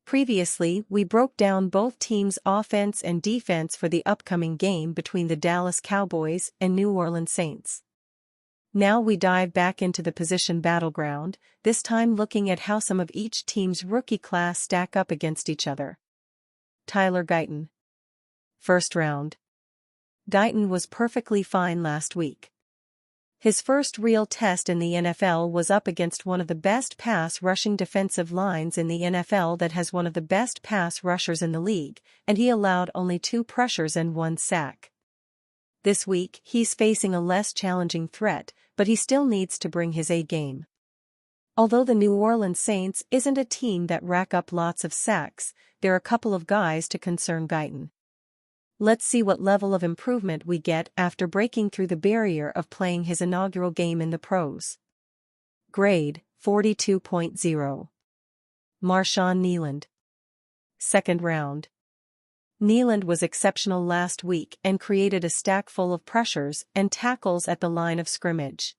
Previously, we broke down both teams' offense and defense for the upcoming game between the Dallas Cowboys and New Orleans Saints. Now we dive back into the position battleground, this time looking at how some of each team's rookie class stack up against each other. Tyler Guyton. First round. Guyton was perfectly fine last week. His first real test in the NFL was up against one of the best pass-rushing defensive lines in the NFL that has one of the best pass rushers in the league, and he allowed only 2 pressures and 1 sack. This week, he's facing a less challenging threat, but he still needs to bring his A-game. Although the New Orleans Saints isn't a team that rack up lots of sacks, there are a couple of guys to concern Guyton. Let's see what level of improvement we get after breaking through the barrier of playing his inaugural game in the pros. Grade, 42.0. Marshawn Kneeland. Second round. Kneeland was exceptional last week and created a stack full of pressures and tackles at the line of scrimmage.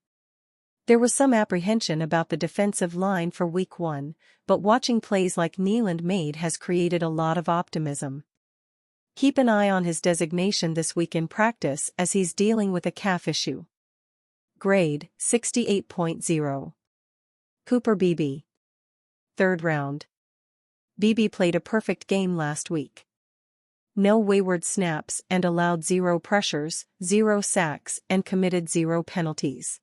There was some apprehension about the defensive line for Week 1, but watching plays like Kneeland made has created a lot of optimism. Keep an eye on his designation this week in practice as he's dealing with a calf issue. Grade, 68.0. Cooper Beebe. Third round. Beebe played a perfect game last week. No wayward snaps and allowed 0 pressures, 0 sacks, and committed 0 penalties.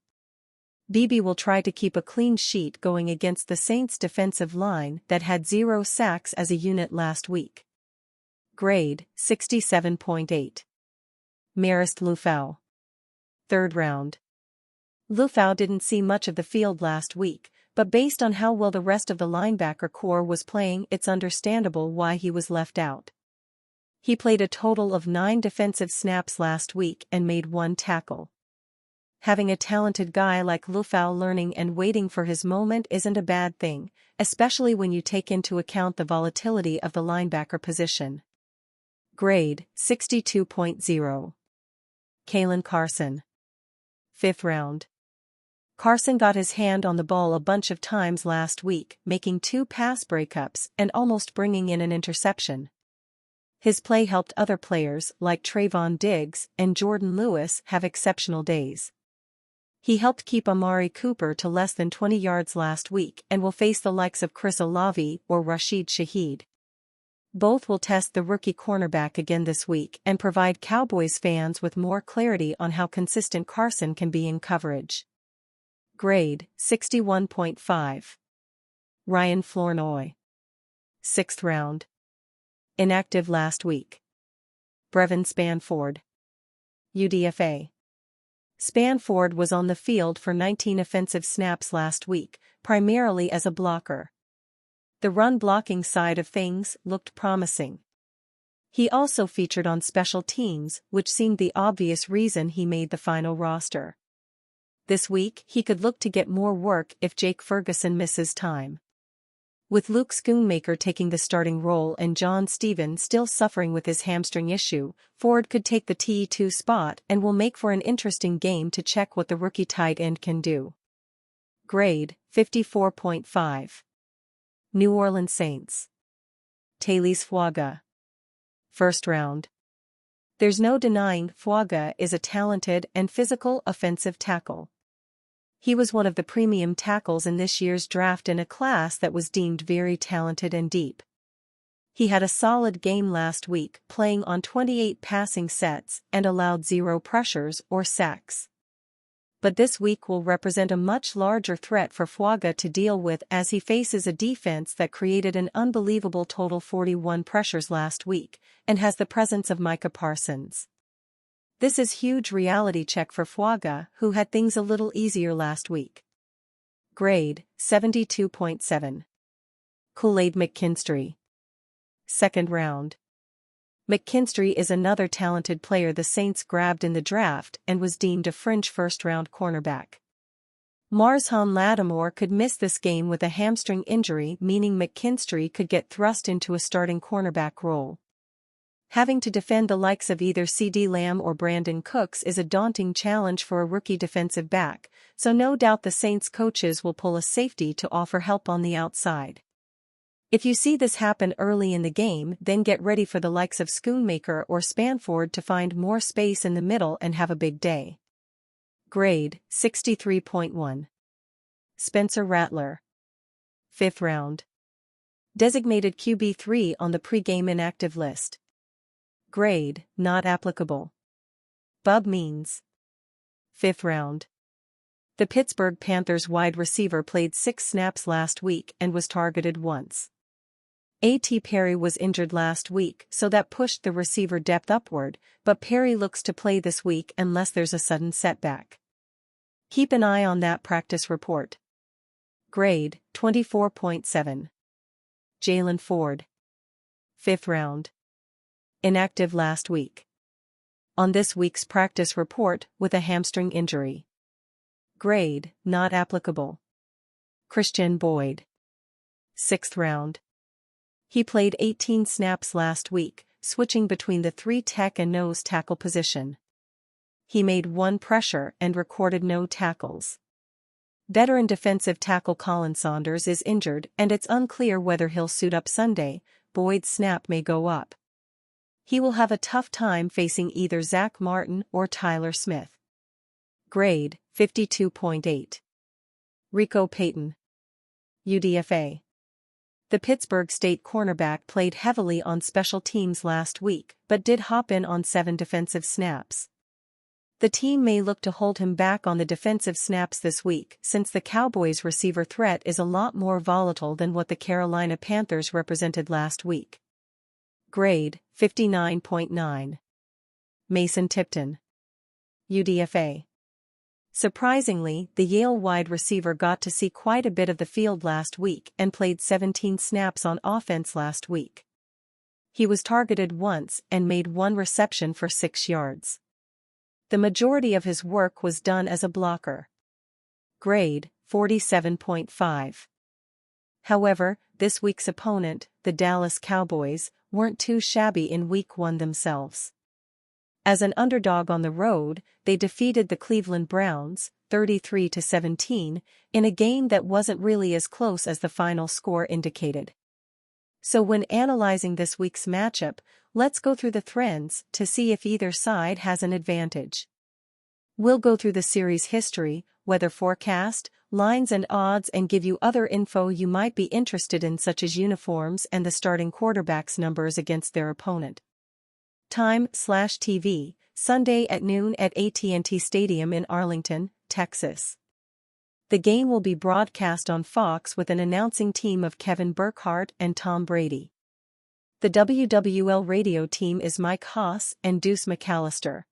Beebe will try to keep a clean sheet going against the Saints' defensive line that had 0 sacks as a unit last week. Grade, 67.8. Marist Liufau. Third round. Liufau didn't see much of the field last week, but based on how well the rest of the linebacker core was playing, it's understandable why he was left out. He played a total of 9 defensive snaps last week and made 1 tackle. Having a talented guy like Liufau learning and waiting for his moment isn't a bad thing, especially when you take into account the volatility of the linebacker position. Grade, 62.0. Kalen Carson. Fifth round. Carson got his hand on the ball a bunch of times last week, making 2 pass breakups and almost bringing in an interception. His play helped other players like Trayvon Diggs and Jordan Lewis have exceptional days. He helped keep Amari Cooper to less than 20 yards last week and will face the likes of Chris Olave or Rashid Shaheed. Both will test the rookie cornerback again this week and provide Cowboys fans with more clarity on how consistent Carson can be in coverage. Grade, 61.5. Ryan Flournoy. Sixth round. Inactive last week. Brevin Spanford. UDFA. Spanford was on the field for 19 offensive snaps last week, primarily as a blocker. The run-blocking side of things looked promising. He also featured on special teams, which seemed the obvious reason he made the final roster. This week, he could look to get more work if Jake Ferguson misses time. With Luke Schoonmaker taking the starting role and John Steven still suffering with his hamstring issue, Ford could take the TE2 spot and will make for an interesting game to check what the rookie tight end can do. Grade, 54.5. New Orleans Saints. Talise Fuaga. First round. There's no denying Fuaga is a talented and physical offensive tackle. He was one of the premium tackles in this year's draft in a class that was deemed very talented and deep. He had a solid game last week, playing on 28 passing sets and allowed 0 pressures or sacks. But this week will represent a much larger threat for Fuaga to deal with as he faces a defense that created an unbelievable total 41 pressures last week and has the presence of Micah Parsons. This is huge reality check for Fuaga, who had things a little easier last week. Grade, 72.7. Kool-Aid McKinstry. Second round. McKinstry is another talented player the Saints grabbed in the draft and was deemed a fringe first-round cornerback. Marshawn Lattimore could miss this game with a hamstring injury, meaning McKinstry could get thrust into a starting cornerback role. Having to defend the likes of either CeeDee Lamb or Brandon Cooks is a daunting challenge for a rookie defensive back, so no doubt the Saints coaches will pull a safety to offer help on the outside. If you see this happen early in the game, then get ready for the likes of Schoonmaker or Spanford to find more space in the middle and have a big day. Grade, 63.1. Spencer Rattler. 5th round. Designated QB3 on the pre-game inactive list. Grade, not applicable. Bub Means. 5th round. The Pittsburgh Panthers wide receiver played 6 snaps last week and was targeted once. A.T. Perry was injured last week, so that pushed the receiver depth upward, but Perry looks to play this week unless there's a sudden setback. Keep an eye on that practice report. Grade, 24.7. Jalen Ford. 5th round. Inactive last week. On this week's practice report with a hamstring injury. Grade, not applicable. Christian Boyd. 6th round. He played 18 snaps last week, switching between the 3 tech and nose tackle position. He made 1 pressure and recorded no tackles. Veteran defensive tackle Colin Saunders is injured and it's unclear whether he'll suit up Sunday. Boyd's snap may go up. He will have a tough time facing either Zach Martin or Tyler Smith. Grade, 52.8. Rico Payton. UDFA. The Pittsburgh State cornerback played heavily on special teams last week but did hop in on 7 defensive snaps. The team may look to hold him back on the defensive snaps this week since the Cowboys' receiver threat is a lot more volatile than what the Carolina Panthers represented last week. Grade, 59.9. Mason Tipton. UDFA. Surprisingly, the Yale wide receiver got to see quite a bit of the field last week and played 17 snaps on offense last week. He was targeted once and made 1 reception for 6 yards. The majority of his work was done as a blocker. Grade, 47.5. However, this week's opponent, the Dallas Cowboys, weren't too shabby in Week 1 themselves. As an underdog on the road, they defeated the Cleveland Browns, 33-17, in a game that wasn't really as close as the final score indicated. So when analyzing this week's matchup, let's go through the trends to see if either side has an advantage. We'll go through the series history, weather forecast, lines and odds, and give you other info you might be interested in, such as uniforms and the starting quarterback's numbers against their opponent. Time/TV, Sunday at noon at AT&T Stadium in Arlington, Texas. The game will be broadcast on Fox with an announcing team of Kevin Burkhardt and Tom Brady. The WWL radio team is Mike Haas and Deuce McAllister.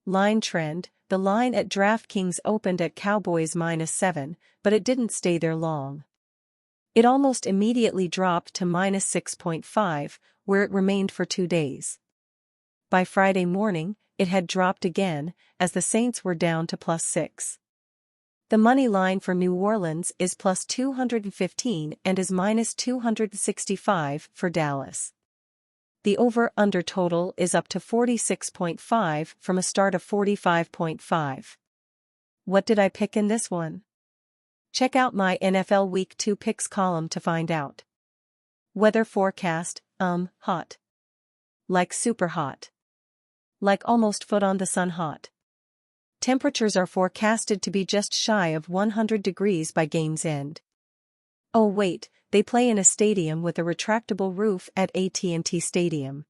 Line trend: the line at DraftKings opened at Cowboys -7, but it didn't stay there long. It almost immediately dropped to -6.5, where it remained for 2 days. By Friday morning, it had dropped again, as the Saints were down to +6. The money line for New Orleans is +215 and is -265 for Dallas. The over-under total is up to 46.5 from a start of 45.5. What did I pick in this one? Check out my NFL Week 2 picks column to find out. Weather forecast, hot. Like super hot. Like almost foot on the sun hot. Temperatures are forecasted to be just shy of 100 degrees by game's end. Oh wait, they play in a stadium with a retractable roof at AT&T Stadium.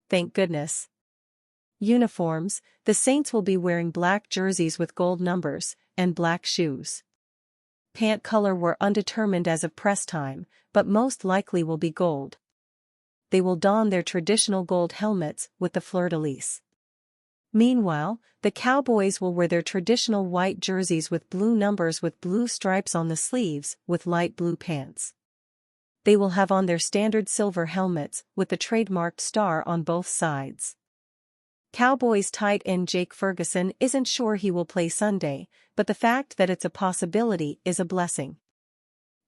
Thank goodness. Uniforms: the Saints will be wearing black jerseys with gold numbers, and black shoes. Pant color were undetermined as of press time, but most likely will be gold. They will don their traditional gold helmets with the fleur-de-lis. Meanwhile, the Cowboys will wear their traditional white jerseys with blue numbers with blue stripes on the sleeves with light blue pants. They will have on their standard silver helmets with the trademarked star on both sides. Cowboys tight end Jake Ferguson isn't sure he will play Sunday, but the fact that it's a possibility is a blessing.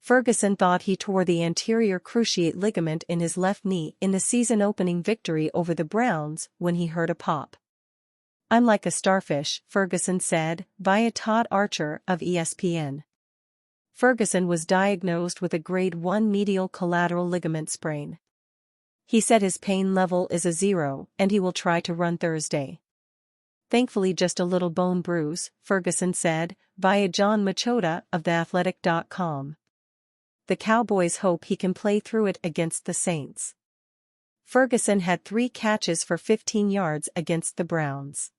Ferguson thought he tore the anterior cruciate ligament in his left knee in the season-opening victory over the Browns when he heard a pop. "I'm like a starfish," Ferguson said, via Todd Archer of ESPN. Ferguson was diagnosed with a grade 1 medial collateral ligament sprain. He said his pain level is a 0 and he will try to run Thursday. Thankfully just a little bone bruise, Ferguson said, via John Machota of TheAthletic.com. The Cowboys hope he can play through it against the Saints. Ferguson had 3 catches for 15 yards against the Browns.